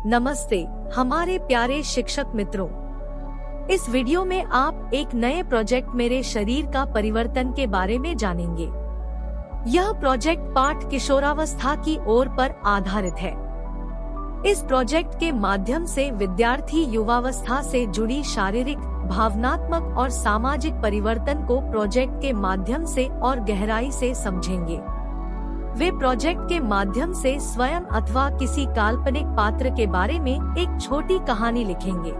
नमस्ते हमारे प्यारे शिक्षक मित्रों। इस वीडियो में आप एक नए प्रोजेक्ट मेरे शरीर का परिवर्तन के बारे में जानेंगे। यह प्रोजेक्ट पाठ किशोरावस्था की ओर पर आधारित है। इस प्रोजेक्ट के माध्यम से विद्यार्थी युवावस्था से जुड़ी शारीरिक, भावनात्मक और सामाजिक परिवर्तन को प्रोजेक्ट के माध्यम से और गहराई से समझेंगे। वे प्रोजेक्ट के माध्यम से स्वयं अथवा किसी काल्पनिक पात्र के बारे में एक छोटी कहानी लिखेंगे।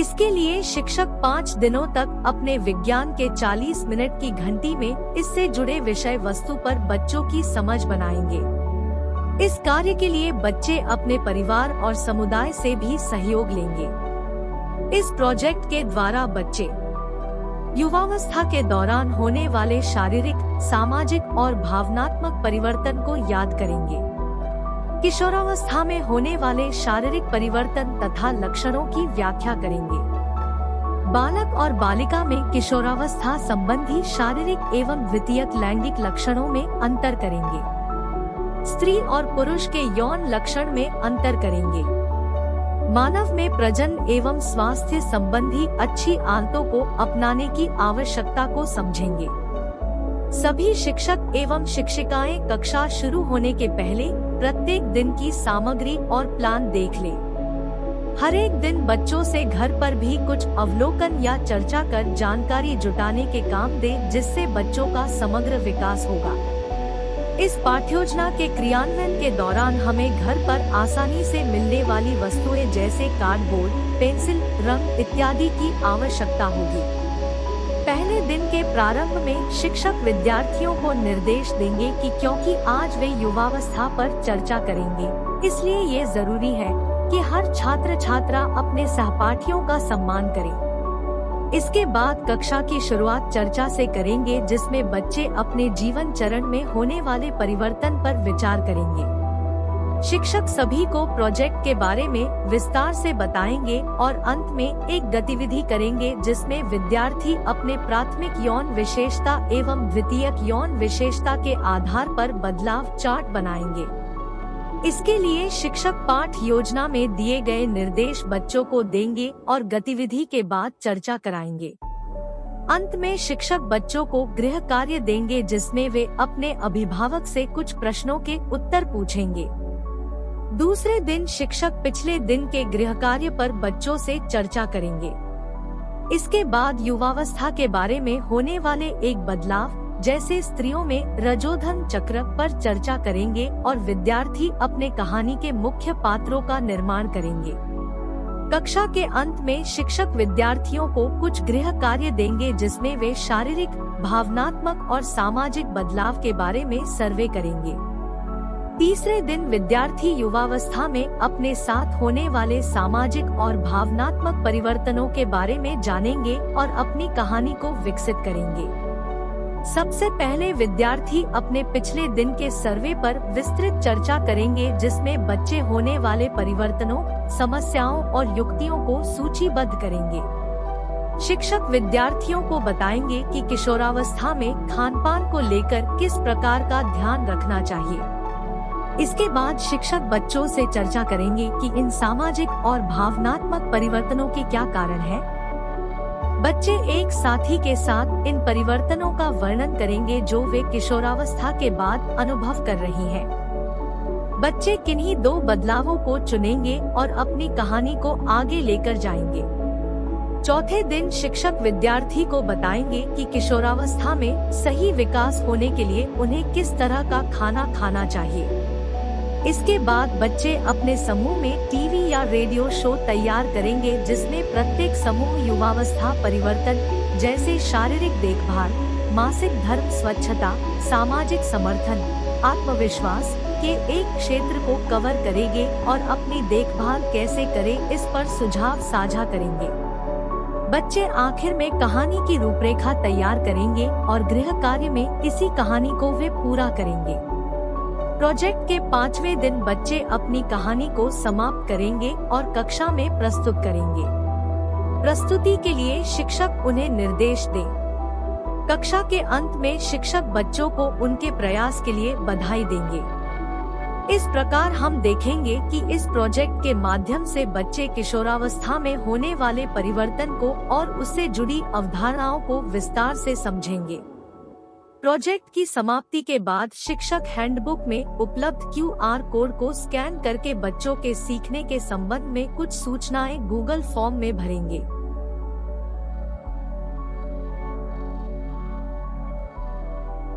इसके लिए शिक्षक 5 दिनों तक अपने विज्ञान के 40 मिनट की घंटी में इससे जुड़े विषय वस्तु पर बच्चों की समझ बनाएंगे। इस कार्य के लिए बच्चे अपने परिवार और समुदाय से भी सहयोग लेंगे। इस प्रोजेक्ट के द्वारा बच्चे युवावस्था के दौरान होने वाले शारीरिक, सामाजिक और भावनात्मक परिवर्तन को याद करेंगे। किशोरावस्था में होने वाले शारीरिक परिवर्तन तथा लक्षणों की व्याख्या करेंगे। बालक और बालिका में किशोरावस्था संबंधी शारीरिक एवं द्वितीयक लैंगिक लक्षणों में अंतर करेंगे। स्त्री और पुरुष के यौन लक्षण में अंतर करेंगे। मानव में प्रजनन एवं स्वास्थ्य संबंधी अच्छी आदतों को अपनाने की आवश्यकता को समझेंगे। सभी शिक्षक एवं शिक्षिकाएं कक्षा शुरू होने के पहले प्रत्येक दिन की सामग्री और प्लान देख लें। हर एक दिन बच्चों से घर पर भी कुछ अवलोकन या चर्चा कर जानकारी जुटाने के काम दें, जिससे बच्चों का समग्र विकास होगा। इस पाठ्योजना के क्रियान्वयन के दौरान हमें घर पर आसानी से मिलने वाली वस्तुएं जैसे कार्डबोर्ड, पेंसिल, रंग इत्यादि की आवश्यकता होगी। पहले दिन के प्रारंभ में शिक्षक विद्यार्थियों को निर्देश देंगे कि क्योंकि आज वे युवावस्था पर चर्चा करेंगे, इसलिए ये जरूरी है कि हर छात्र छात्रा अपने सहपाठियों का सम्मान करे। इसके बाद कक्षा की शुरुआत चर्चा से करेंगे, जिसमें बच्चे अपने जीवन चरण में होने वाले परिवर्तन पर विचार करेंगे। शिक्षक सभी को प्रोजेक्ट के बारे में विस्तार से बताएंगे और अंत में एक गतिविधि करेंगे, जिसमें विद्यार्थी अपने प्राथमिक यौन विशेषता एवं द्वितीयक यौन विशेषता के आधार पर बदलाव चार्ट बनाएंगे। इसके लिए शिक्षक पाठ योजना में दिए गए निर्देश बच्चों को देंगे और गतिविधि के बाद चर्चा कराएंगे। अंत में शिक्षक बच्चों को गृह कार्य देंगे, जिसमें वे अपने अभिभावक से कुछ प्रश्नों के उत्तर पूछेंगे। दूसरे दिन शिक्षक पिछले दिन के गृह कार्य पर बच्चों से चर्चा करेंगे। इसके बाद युवावस्था के बारे में होने वाले एक बदलाव जैसे स्त्रियों में रजोधन चक्र पर चर्चा करेंगे और विद्यार्थी अपने कहानी के मुख्य पात्रों का निर्माण करेंगे। कक्षा के अंत में शिक्षक विद्यार्थियों को कुछ गृह कार्य देंगे, जिसमें वे शारीरिक, भावनात्मक और सामाजिक बदलाव के बारे में सर्वे करेंगे। तीसरे दिन विद्यार्थी युवावस्था में अपने साथ होने वाले सामाजिक और भावनात्मक परिवर्तनों के बारे में जानेंगे और अपनी कहानी को विकसित करेंगे। सबसे पहले विद्यार्थी अपने पिछले दिन के सर्वे पर विस्तृत चर्चा करेंगे, जिसमें बच्चे होने वाले परिवर्तनों, समस्याओं और युक्तियों को सूचीबद्ध करेंगे। शिक्षक विद्यार्थियों को बताएंगे कि किशोरावस्था में खान-पान को लेकर किस प्रकार का ध्यान रखना चाहिए। इसके बाद शिक्षक बच्चों से चर्चा करेंगे कि इन सामाजिक और भावनात्मक परिवर्तनों के क्या कारण हैं। बच्चे एक साथी के साथ इन परिवर्तनों का वर्णन करेंगे जो वे किशोरावस्था के बाद अनुभव कर रही हैं। बच्चे किन्हीं 2 बदलावों को चुनेंगे और अपनी कहानी को आगे लेकर जाएंगे। चौथे दिन शिक्षक विद्यार्थी को बताएंगे कि किशोरावस्था में सही विकास होने के लिए उन्हें किस तरह का खाना खाना चाहिए। इसके बाद बच्चे अपने समूह में टीवी या रेडियो शो तैयार करेंगे, जिसमें प्रत्येक समूह युवावस्था परिवर्तन जैसे शारीरिक देखभाल, मासिक धर्म, स्वच्छता, सामाजिक समर्थन, आत्मविश्वास के एक क्षेत्र को कवर करेंगे और अपनी देखभाल कैसे करें इस पर सुझाव साझा करेंगे। बच्चे आखिर में कहानी की रूपरेखा तैयार करेंगे और गृह कार्य में इसी कहानी को वे पूरा करेंगे। प्रोजेक्ट के 5वें दिन बच्चे अपनी कहानी को समाप्त करेंगे और कक्षा में प्रस्तुत करेंगे। प्रस्तुति के लिए शिक्षक उन्हें निर्देश दें। कक्षा के अंत में शिक्षक बच्चों को उनके प्रयास के लिए बधाई देंगे। इस प्रकार हम देखेंगे कि इस प्रोजेक्ट के माध्यम से बच्चे किशोरावस्था में होने वाले परिवर्तन को और उससे जुड़ी अवधारणाओं को विस्तार से समझेंगे। प्रोजेक्ट की समाप्ति के बाद शिक्षक हैंडबुक में उपलब्ध QR कोड को स्कैन करके बच्चों के सीखने के संबंध में कुछ सूचनाएं गूगल फॉर्म में भरेंगे।